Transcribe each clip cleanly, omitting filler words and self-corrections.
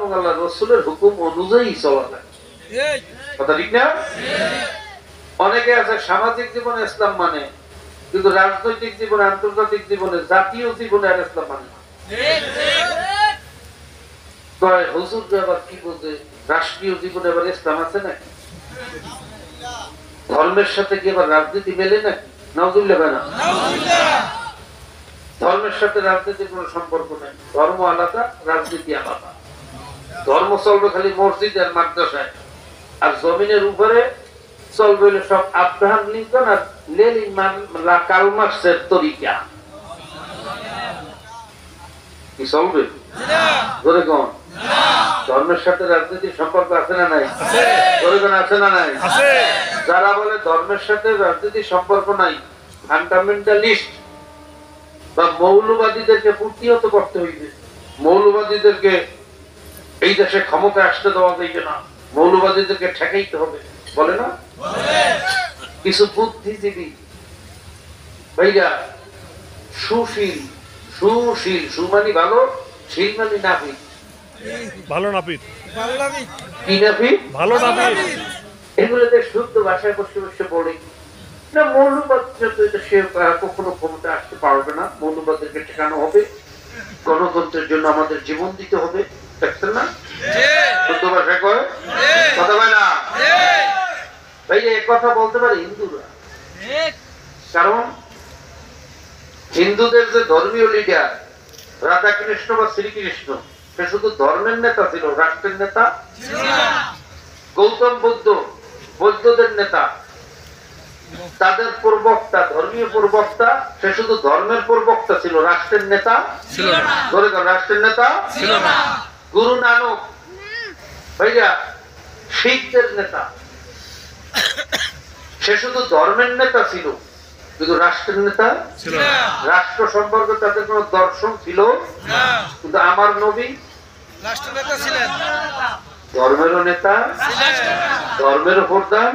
এবং আল্লাহ রাসূলের হুকুম অনুযায়ী চলা লাগে। কথা ঠিক না? অনেকে আছে সামাজিক জীবনে ইসলাম মানে, কিন্তু রাজনৈতিক জীবনে, আন্তর্জাতিক জীবনে, জাতীয় জীবনে আর ইসলাম মানে না। হুজুর আবার কি বলছে, রাষ্ট্রীয় জীবনে আবার ইসলাম আছে নাকি? ধর্মের সাথে কি আবার রাজনীতি মেলে নাকি? নাউজুবিল্লাহ না। ধর্মের সাথে রাজনীতির কোন সম্পর্ক নেই। ধর্ম আলাদা, রাজনীতি আলাদা। ধর্ম চলবে খালি মসজিদ আর মাদ্রাসায়, আর জমিনের উপরে চলবে সব আব্রাহাম লিঙ্কন আর লেনিন কার্ল মার্কসের তরিকা। কি চলবে? ধরে কোন ধর্মের সাথে রাজনীতির সম্পর্ক আছে না নাই? ধরে কোন আছে না নাই? যারা বলে ধর্মের সাথে রাজনীতির সম্পর্ক নাই, ফান্ডামেন্টালিস্ট বা মৌলবাদীদেরকে প্রতিহত করতে হইবে। মৌলবাদীদেরকে এই দেশে ক্ষমতা আসতে দেওয়া যাইবে না, মৌলবাদীদেরকে ঠেকাইতে হবে, বলে না? কিছু বুদ্ধিজীবী ভাইরা সুশীল, সুশীল, সুমানি ভালো, শীল মানে নাপিত, ভালো নাপিত, কি নাপিত? ভালো নাপিত। এগুলোতে শুদ্ধ ভাষায় বসে বসে বলে না, মৌলবাদ সে কখনো ক্ষমতা আসতে পারবে না, মৌলবাদীদেরকে ঠেকানো হবে, গণতন্ত্রের জন্য আমাদের জীবন দিতে হবে। দেখছেন না শুদ্ধ ভাষায় কয় কথা বলে না ভাই। এক কথা বলতে পারে হিন্দুরা, কারণ হিন্দুদের যে ধর্মীয় লিডার রাধাকৃষ্ণ বা শ্রীকৃষ্ণ, সে শুধু ধর্মের নেতা ছিল, রাষ্ট্রের নেতা ছিল না। গৌতম বুদ্ধ বৌদ্ধদের নেতা, তাদের প্রবক্তা, ধর্মীয় প্রবক্তা, সে শুধু ধর্মের প্রবক্তা ছিল, রাষ্ট্রের নেতা ছিল না। ধরে কর রাষ্ট্রের নেতা ছিল না। গুরু নানক ভাইয়া শিখদের নেতা, সে শুধু ধর্মের নেতা ছিল, কিন্তু রাষ্ট্রের নেতা ছিল না। রাষ্ট্র সম্পর্কে তাদের কোন দর্শন ছিল না। কিন্তু আমার নবী রাষ্ট্র নেতা ছিলেন, ধর্মেরও নেতা, ধর্মের প্রধান।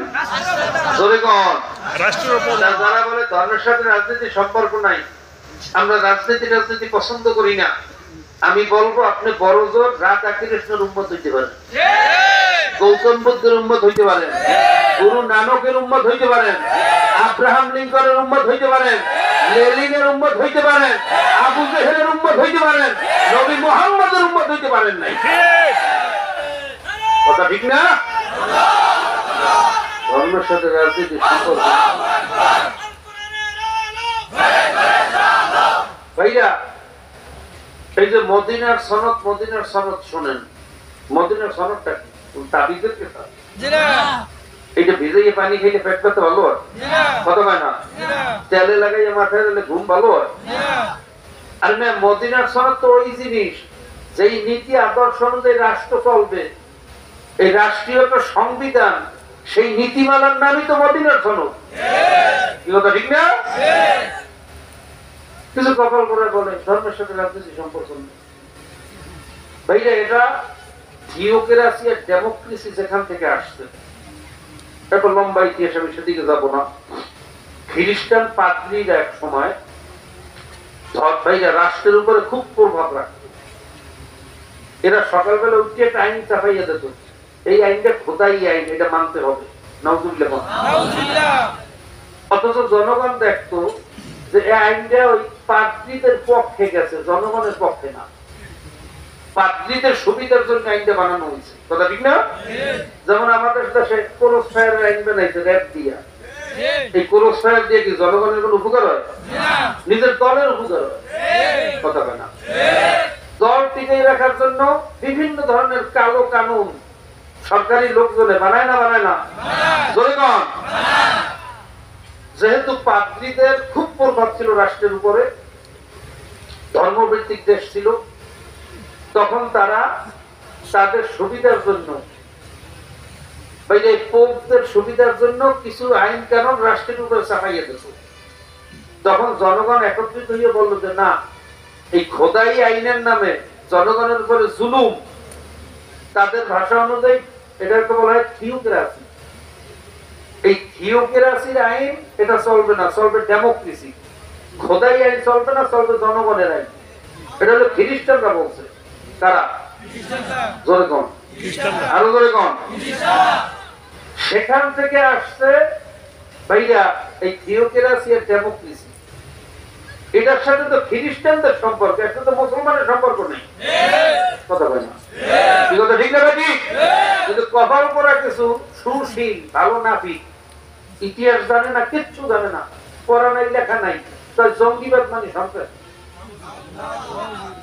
যারা বলে ধর্মের সাথে রাজনীতির সম্পর্ক নাই, আমরা রাজনীতি পছন্দ করি না, আমি বলবো আপনি বড় জোর রাধাকৃষ্ণের উম্মত হইতে পারেন, গৌতম বুদ্ধের উম্মত হইতে পারেন, গুরু নানকের উম্মত হইতে পারেন, আব্রাহাম লিঙ্কনের উম্মত হইতে পারেন, লেনিনের উম্মত হইতে পারেন, আবু জেহেলের উম্মত হইতে পারেন, নবী মুহাম্মদের উম্মত হইতে পারেন নাই। কথা ঠিক না? ধর্মের সাথে রাজনীতি সম্পর্ক ভাইয়া। এই যে মদিনার সনদ, মদিনার সনদ শোনেন, মদিনার সনদটা কি? তাবিজের কেতাব। এইটা ভিজাইয়ে পানি খাইলে পেট ব্যথা ভালো হয়, কথা হয় না? তেলে লাগাইয়ে মাথায় দিলে ঘুম ভালো হয়। আর না, মদিনার সনদ তো ওই জিনিস যেই নীতি আদর্শ অনুযায়ী রাষ্ট্র চলবে, এই রাষ্ট্রীয় সংবিধান, সেই নীতিমালার নামই তো মদিনার সনদ। কি কথা ঠিক না? কিছু কপাল করে বলে ধর্মের সাথে রাজনীতি সম্পর্ক নেই। ভাইরা এটা থিওক্রেসি আর ডেমোক্রেসি যেখান থেকে আসছে, একটা লম্বা ইতিহাস, আমি সেদিকে যাবো না। খ্রিস্টান পাদ্রীরা এক সময় ভাইরা রাষ্ট্রের উপরে খুব প্রভাব রাখত। এরা সকালবেলা উঠে একটা আইন চাপাইয়া দিত, এই আইনটা খোদাই আইন, এটা মানতে হবে। অথচ জনগণ দেখতো যে এই আইনটা ওই পাদ্রীদের পক্ষে গেছে, জনগণের পক্ষে না, পাদ্রীদের সুবিধার জন্য আইনটা বানানো হয়েছে। কথা ঠিক না? যেমন আমাদের দেশে ক্রস ফায়ারের আইন বানাইছে র‍্যাব দিয়া। এই ক্রস ফায়ার দিয়ে কি জনগণের কোন উপকার হয়? নিজের দলের উপকার হয়। কথা বলে না? দল টিকিয়ে রাখার জন্য বিভিন্ন ধরনের কালো কানুন সরকারি লোকজনে বানায় না, বানায় না? জনগণ যেহেতু পাদ্রীদের খুব প্রভাব ছিল রাষ্ট্রের উপরে, ধর্মভিত্তিক দেশ ছিল, তখন তারা তাদের সুবিধার জন্য, পোপদের সুবিধার জন্য কিছু আইন কানুন রাষ্ট্রের উপরে চাপাইয়া দিত। তখন জনগণ একত্রিত হয়ে বলল যে না, এই খোদাই আইনের নামে জনগণের উপরে জুলুম, তাদের ভাষা অনুযায়ী এটাকে বলা হয় থিওক্রেসি। এই থিওক্রেসির আইন এটা চলবে না, চলবে ডেমোক্রেসি। খোদাই আইন চলবে না, চলবে জনগণের আইন। এটা হলো খ্রিস্টানরা বলছে। তারা জোরে কোন, খ্রিস্টানরা আরো জোরে কোন। সেখান থেকে আসছে ভাইয়া এই থিওক্রেসি আর ডেমোক্রেসি। এটার সাথে তো খ্রিস্টানদের সম্পর্ক, একটা তো মুসলমানের সম্পর্ক নেই। কথা বলে না, কি কথা ঠিক না ঠিক? কিন্তু কপাল পরা কিছু সুশীল ভালো নাপিক, ইতিহাস জানে না, কিচ্ছু জানে না, পড়া নাই লেখা নাই, তাই জঙ্গিবাদ মানে সন্ত্রাসী।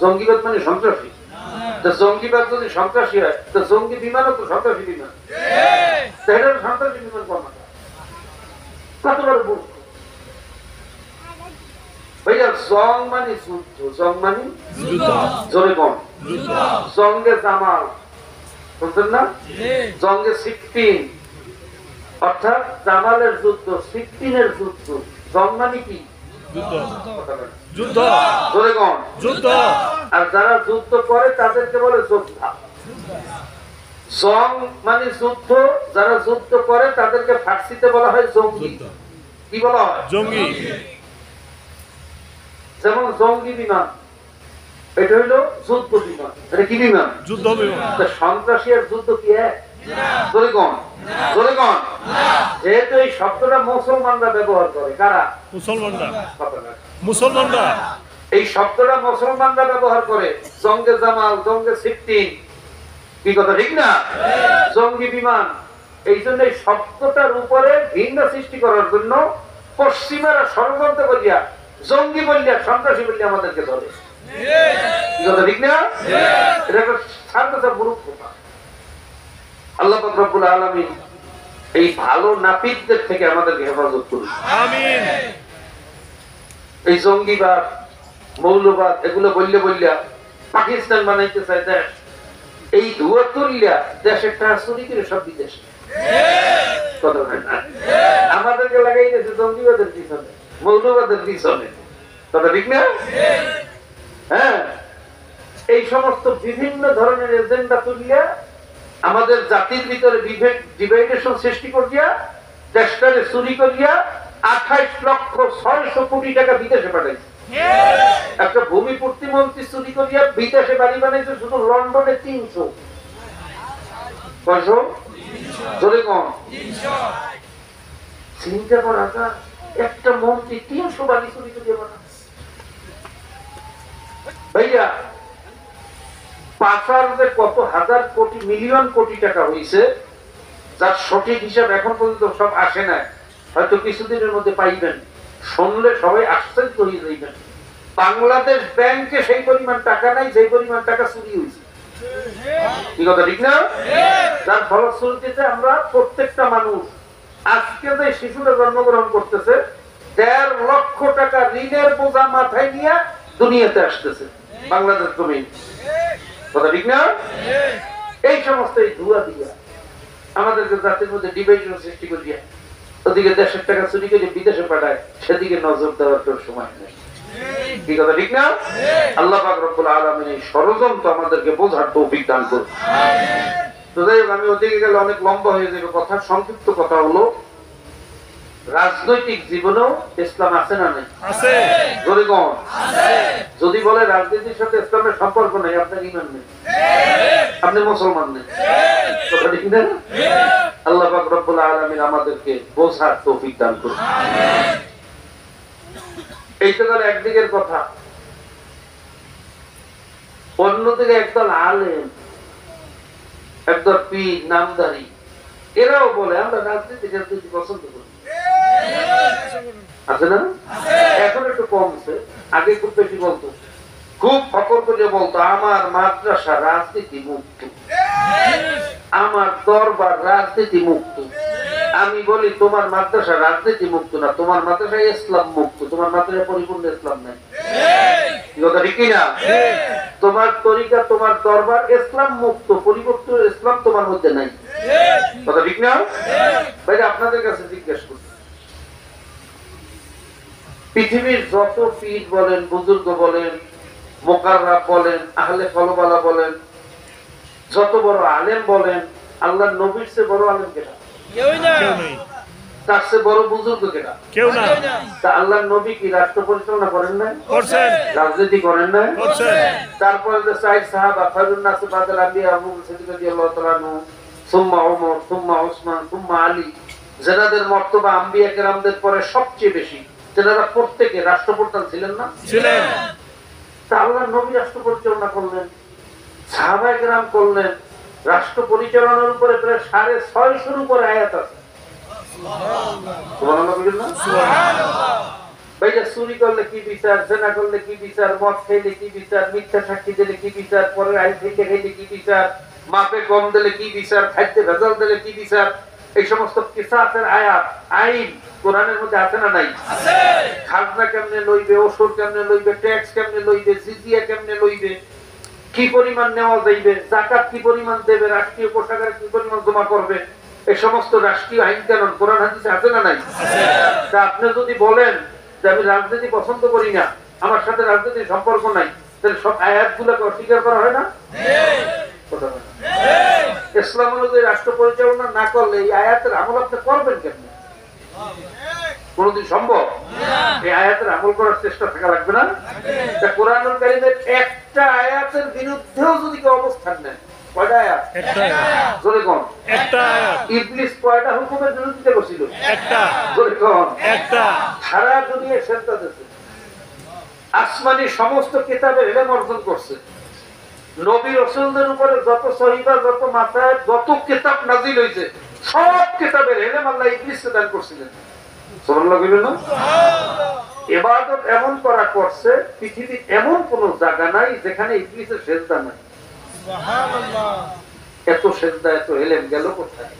জঙ্গিবাদ মানে সন্ত্রাসী। তো জঙ্গিবাদ যদি সন্ত্রাসী হয়, তো জঙ্গি বিমানও তো সন্ত্রাসী বিমান। এটা সন্ত্রাসী বিমান কর্মা কত বড় ভুল। ভাইয়া জং মানে যুদ্ধ, জং মানে জোরে কম, জঙ্গে জামাল বুঝলেন না, জঙ্গে 16 অর্থাৎ জামালের যুদ্ধ, 16-এর যুদ্ধ। জং মানে কি? যুদ্ধ, যুদ্ধ, জোরে কম, যুদ্ধ। আর যারা যুদ্ধ করে তাদেরকে বলে যোদ্ধা। জং মানে যুদ্ধ, যারা যুদ্ধ করে তাদেরকে ফার্সিতে বলা হয় জঙ্গি। কি বলা হয়? জঙ্গি। যেমন জঙ্গি বিমান, এটা হইলো যুদ্ধ বিমান। এটা কি বিমান? যুদ্ধ বিমান। সন্ত্রাসী আর যুদ্ধ কি এক? জোরে কোন, জোরে কোন। যেহেতু এই শব্দটা মুসলমানরা ব্যবহার করে, কারা? মুসলমানরা, মুসলমানরা এই শব্দটা মুসলমানরা ব্যবহার করে। জঙ্গে জামাল, জঙ্গে 16, কি কথা ঠিক না? জঙ্গি বিমান। এই জন্য এই শব্দটার উপরে ভিন্ন সৃষ্টি করার জন্য পশ্চিমারা ষড়যন্ত্র করিয়া জঙ্গি বললিয়া সন্ত্রাসী বললিয়া আমাদেরকে ধরে। কি কথা ঠিক না? এটা একটা সার্বজা মূর্খ কথা। আল্লাহ পাক রব্বুল আলামিন এই ভালো নাপিতদের থেকে আমাদেরকে হেফাজত করুন, আমিন। এই জঙ্গিবাদ মৌলবাদ এগুলো বললে বললিয়া পাকিস্তান বানাইতে চায় দেশ, এই ধুয়া তুললিয়া দেশের টাকা চুরি করে সব বিদেশে। কথা হয় না? আমাদেরকে লাগাই দিয়েছে জঙ্গিবাদের পিছনে, মৌলবাদের পিছনে। কথা ঠিক না? হ্যাঁ, এই সমস্ত বিভিন্ন ধরনের এজেন্ডা তুলিয়া আমাদের জাতির ভিতরে ডিভাইডেশন সৃষ্টি করিয়া দেশটারে চুরি করিয়া 28,600,000 কোটি টাকা বিদেশে পাঠাইছে। একটা ভূমি প্রতিমন্ত্রী চুরি করিয়া বিদেশে বাড়ি বানাইছে শুধু লন্ডনে 300। কয়শো? জোরে কম। চিন্তা করা যায়, একটা মন্ত্রী 300 বাড়ি চুরি করিয়া বানাচ্ছে। ভাইয়া পাচার যে কত হাজার কোটি মিলিয়ন কোটি টাকা হয়েছে, যার সঠিক হিসাব এখন পর্যন্ত সব আসে না, হয়তো কিছুদিনের মধ্যে পাইবেন। শুনলে সবাই আশ্চর্য হয়ে যাইবেন। বাংলাদেশ ব্যাংকে সেই পরিমাণ টাকা নাই যে পরিমাণ টাকা চুরি হয়েছে। কি কথা ঠিক না? যার ফলশ্রুতিতে আমরা প্রত্যেকটা মানুষ আজকে যে শিশুরা জন্মগ্রহণ করতেছে 1.5 লক্ষ টাকা ঋণের বোঝা মাথায় নিয়ে দুনিয়াতে আসতেছে বাংলাদেশ জমিন। কথা ঠিক না? এই সমস্ত এই ধুয়া দিয়া আমাদেরকে জাতির মধ্যে ডিভাইডেশন সৃষ্টি করিয়া ওদিকে দেশের টাকা চুরি করে বিদেশে পাঠায়, সেদিকে নজর দেওয়ার তোর সময় নেই। কি কথা ঠিক না? আল্লাহ পাক রব্বুল আলামিন এই ষড়যন্ত্র আমাদেরকে বোঝার তৌফিক দান করুন। তো যাই হোক, আমি ওদিকে গেলে অনেক লম্বা হয়ে যাবে কথা। সংক্ষিপ্ত কথা হলো, রাজনৈতিক জীবনেও ইসলাম আছে না নেই? আছে। জোরে কোন? আছে। যদি বলে রাজনীতির সাথে ইসলামের সম্পর্ক নেই, আপনার ঈমান নেই, আপনি মুসলমান নেই। কথা ঠিক না? আল্লাহ পাক রব্বুল আলামিন আমাদেরকে বোঝার তৌফিক দান করুন। এই তো গেল একদিকের কথা। অন্যদিকে একদল আলেম, একদল পীর নামদারি, এরাও বলে আমরা রাজনীতি পছন্দ করি। আছে না? এখন একটু কমছে, আগে খুব বেশি বলতো, খুব ফকর করে বলতো আমার মাদ্রাসা রাজনীতি মুক্ত, আমার দরবার রাজনীতি মুক্ত। আমি বলি তোমার মাদ্রাসা রাজনীতি মুক্ত না, তোমার মাদ্রাসা ইসলাম মুক্ত, তোমার মাদ্রাসা পরিপূর্ণ ইসলাম নাই। কথা ঠিক না? তোমার তরিকা, তোমার দরবার ইসলাম মুক্ত, পরিপূর্ণ ইসলাম তোমার মধ্যে নাই। কথা ঠিক না? ভাই আপনাদের কাছে জিজ্ঞেস করছি, পৃথিবীর যত পীর বলেন, বুজুর্গ বলেন, মোকাররব বলেন, আহলে কলবালা বলেন, যত বড় আলেম বলেন, আল্লাহর নবীর চেয়ে বড় আলেম কেটা? কেউ নেই। তার চেয়ে বড় বুজুর্গ কেনা কেউ না তা আল্লাহর নবী কি রাষ্ট্র পরিচালনা করেন না, করছেন রাজনীতি করেন না? করছেন তারপরে যে চার সাহাবা খায়রুন নাস বাদাল আম্বিয়া আবু বকর সিদ্দিক রাদিয়াল্লাহু তাআলা আনহু, সুম্মা ওমর, সুম্মা ওসমান, সুম্মা আলী, যাদের মর্তবা আম্বিয়া কেরামদের পরে সবচেয়ে বেশি, যারা প্রত্যেকে রাষ্ট্রপ্রধান ছিলেন না? ছিলেন। তা আল্লাহর নবী রাষ্ট্র পরিচালনা করলেন, সাহাবায়ে কেরাম করলেন। রাষ্ট্র পরিচালনার উপরে প্রায় 650 উপরে আয়াত আছে। সুবহানাল্লাহ বলেন না? ভাই, যে চুরি করলে কি বিচার, জেনা করলে কি বিচার, মদ খাইলে কি বিচার, মিথ্যা সাক্ষী দিলে কি বিচার, পরের আইন থেকে খাইলে কি বিচার, মাপে কম দিলে কি বিচার, খাদ্যে ভেজাল দিলে কি বিচার, এই সমস্ত কিসাসের আয়াত আইন কোরআনের মধ্যে আছে না নাই? আছে। খাজনা কেমনে লইবে, ওসর কেমনে লইবে, ট্যাক্স কেমনে লইবে, জিজিয়া কেমনে লইবে, কি পরিমাণ নেওয়া যাইবে, যাকাত কি পরিমাণ দেবে, রাষ্ট্রীয় কোষাগারে কি পরিমাণ জমা করবে, এই সমস্ত রাষ্ট্রীয় আইন কানুন কোরআন হাদিসে আছে না নাই? আছে। তা আপনি যদি বলেন যে আমি রাজনীতি পছন্দ করি না, আমার সাথে রাজনীতির সম্পর্ক নাই, তাহলে সব আয়াতগুলোকে অস্বীকার করা হয় না? ইসলাম অনুযায়ী রাষ্ট্র পরিচালনা না করলে এই আয়াতের আমল আপনি করবেন কেমন? কোনদিন সম্ভব? এই আয়াতের আমল করার চেষ্টা থাকা লাগবে না? কোরআনুল কারীমের একটা আয়াতের বিরুদ্ধেও যদি কেউ অবস্থান নেয়, কয়টা আয়াত? একটা আয়াত। জোরে কোন? একটা আয়াত। ইবলিস কয়টা হুকুমের বিরোধিতা করেছিল? একটা। জোরে কোন? একটা। সারা দুনিয়া সেজদা দিয়েছে, আসমানি সমস্ত কিতাবের ইলম অর্জন করছে, নবী রাসূলদের উপরে যত সহিফা, যত মাসায়েব, যত কিতাব নাযিল হয়েছে, সব কিতাবের ইলম আল্লাহ ইবলিসকে দান করেছিলেন। সুবহানাল্লাহ বলেন না? ইবাদত এমন করা করছে, পৃথিবীর এমন কোন জায়গা নাই যেখানে ইবলিসের সেজদা নাই। সুবহানাল্লাহ। এত সেজদা, এত ইলম গেল কোথায়?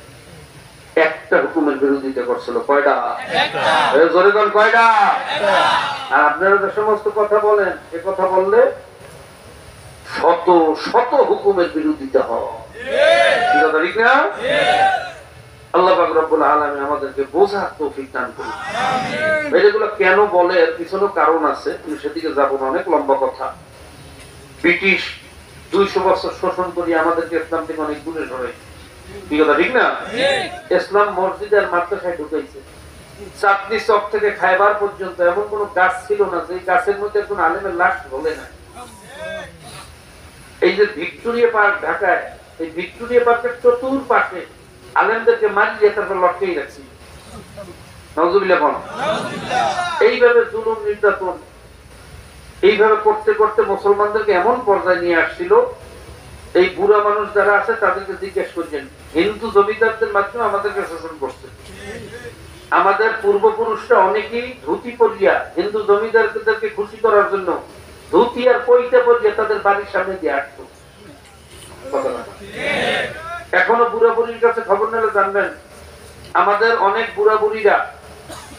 একটা হুকুমের বিরোধিতা করছিল। কয়টা? একটা। জোরে কোন কয়টা? একটা। আর আপনারা যে সমস্ত কথা বলেন, এই কথা বললে শত শত হুকুমের বিরোধিতা হয়। ঠিক না? আল্লাহ পাক রব্বুল আলামিন আমাদেরকে বোঝার তৌফিক দান করুন। আমিন। এগুলো কেন বলে এর পিছনে কারণ আছে, আমি সেদিকে যাব না, অনেক লম্বা কথা। ব্রিটিশ 200 বছর শোষণ করে আমাদেরকে ইসলাম থেকে অনেক দূরে সরাইছে। ঠিক না? ইসলাম মসজিদ আর মাদ্রাসায় ঢুকাইছে। চাঁদনি চক থেকে খায়বার পর্যন্ত এমন কোন গাছ ছিল না যে গাছের মধ্যে কোন আলেমের লাশ ঝোলে না। এই যে ভিক্টোরিয়া পার্ক ঢাকায়, এই ভিক্টোরিয়া পার্কের চতুর্পাশে আলেমদেরকে মারিয়ে তারপর লটকেই রাখছি। নাউজুবিল্লাহ বল। এইভাবে জুলুম, নির্যাতন এইভাবে করতে করতে মুসলমানদেরকে এমন পর্যায়ে নিয়ে আসছিল, এই বুড়া মানুষ যারা আছে তাদেরকে জিজ্ঞেস করছেন, হিন্দু জমিদারদের মাধ্যমে আমাদেরকে শোষণ করছে। আমাদের পূর্বপুরুষরা অনেকেই ধুতি পরিয়া হিন্দু জমিদারদেরকে খুশি করার জন্য ধুতি আর পৈতে পরিয়া তাদের বাড়ির সামনে দিয়ে আসতো। এখনো বুড়া বুড়ির কাছে খবর নিলে জানবেন, আমাদের অনেক বুড়া বুড়িরা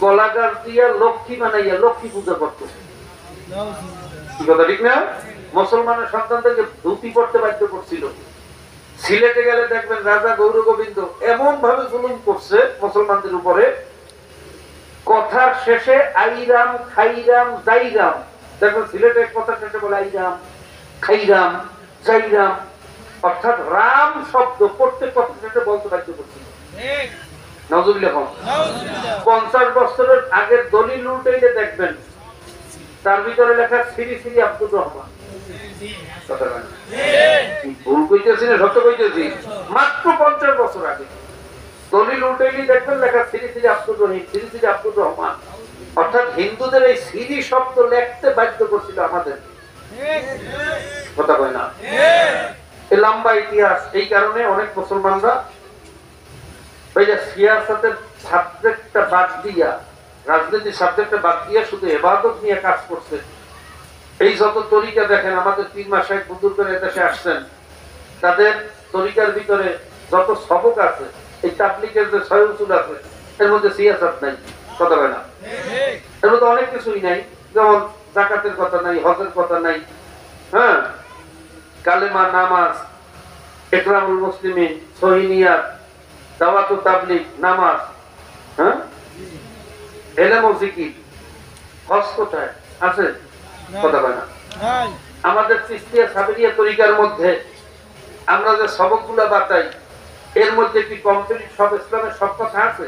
কলা গাছ দিয়া লক্ষ্মী বানাইয়া লক্ষ্মী পূজা করতো। কি কথা ঠিক না? মুসলমানের সন্তানদেরকে ধুতি পড়তে বাধ্য করছিল। সিলেটে গেলে দেখবেন রাজা গৌর গোবিন্দ এমন ভাবে জুলুম করছে মুসলমানদের উপরে, কথার শেষে আইরাম, খাইরাম, যাইরাম। দেখবেন সিলেটের কথা শেষে বলে আইরাম, খাইরাম, যাইরাম, অর্থাৎ রাম শব্দ প্রত্যেক কথা শেষে বলতে বাধ্য করছিল। নাউজুবিল্লাহ। 50 বছরের আগের দলিল উল্টাইলে দেখবেন তার ভিতরে লেখা শ্রী শ্রী আব্দুর রহমান। ভুল কইতেছি না সত্য কইতেছি? মাত্র 50 বছর আগে দলিল উল্টাইলে দেখবেন লেখা শ্রী শ্রী আব্দুর রহিম, শ্রী শ্রী আব্দুর রহমান। অর্থাৎ হিন্দুদের এই শ্রী শব্দ লিখতে বাধ্য করছিল আমাদের। কথা কয় না? এই লম্বা ইতিহাস। এই কারণে অনেক মুসলমানরা সিয়াসাতের সাবজেক্টটা বাদ দিয়া, রাজনীতির সাবজেক্টটা বাদ দিয়া শুধু ইবাদত নিয়ে কাজ করছে। এই যত তরিকা দেখেন, আমাদের পীর মাশায়েখ বুজুর্গরা এদেশে আসছেন, তাদের তরিকার ভিতরে যত সবক আছে, এই তাবলীগের যে 6 উসুল আছে, এর মধ্যে সিয়াসাত নাই। কথা বলে না? এর মধ্যে অনেক কিছুই নাই, যেমন যাকাতের কথা নাই, হজের কথা নাই, হ্যাঁ, কালেমা, নামাজ, ইকরামুল মুসলিমিন, সহিহ নিয়াত, দাওয়াত ও তাবলীগ, নামাজ, হ্যাঁ, ইলম ও জিকির, হজ কোথায় আছে? কথা বলে না? আমাদের চিশতিয়া সাবেরিয়া তরিকার মধ্যে আমরা যে সবকগুলা বাতাই, এর মধ্যে কি কমপ্লিট সব ইসলামের সব কথা আছে?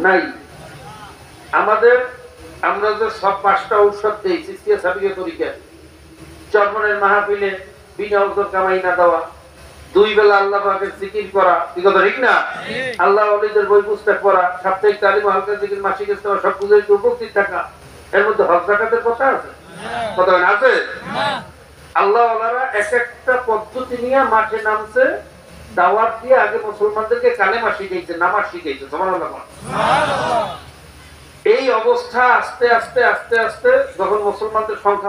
নাই। আমরা যে সব 5টা ঔষধ দিই সিস্তিয়া সাবিকে তরিকা, চরমনের মাহফিলে বিনা ওজর কামাই না দেওয়া, 2 বেলা আল্লাহ পাকের জিকির করা, কি কথা ঠিক না? আল্লাহ ওলিদের বই পুস্তক পড়া, সাপ্তাহিক তালিম, হালকা জিকির, মাসিক ইস্তেমা, সব গুলোই উপস্থিত থাকা, এর মধ্যে হজ যাকাতের কথা আছে? কথা আছে? আল্লাহ ওয়ালারা এক একটা পদ্ধতি নিয়ে মাঠে নামছে, দাওয়াত দিয়ে আগে মুসলমানদেরকে কালেমা শিখাইছে, নামাজ শিখাইছে। সুবহানাল্লাহ। এই অবস্থা আস্তে আস্তে আস্তে আস্তে যখন মুসলমানদের সংখ্যা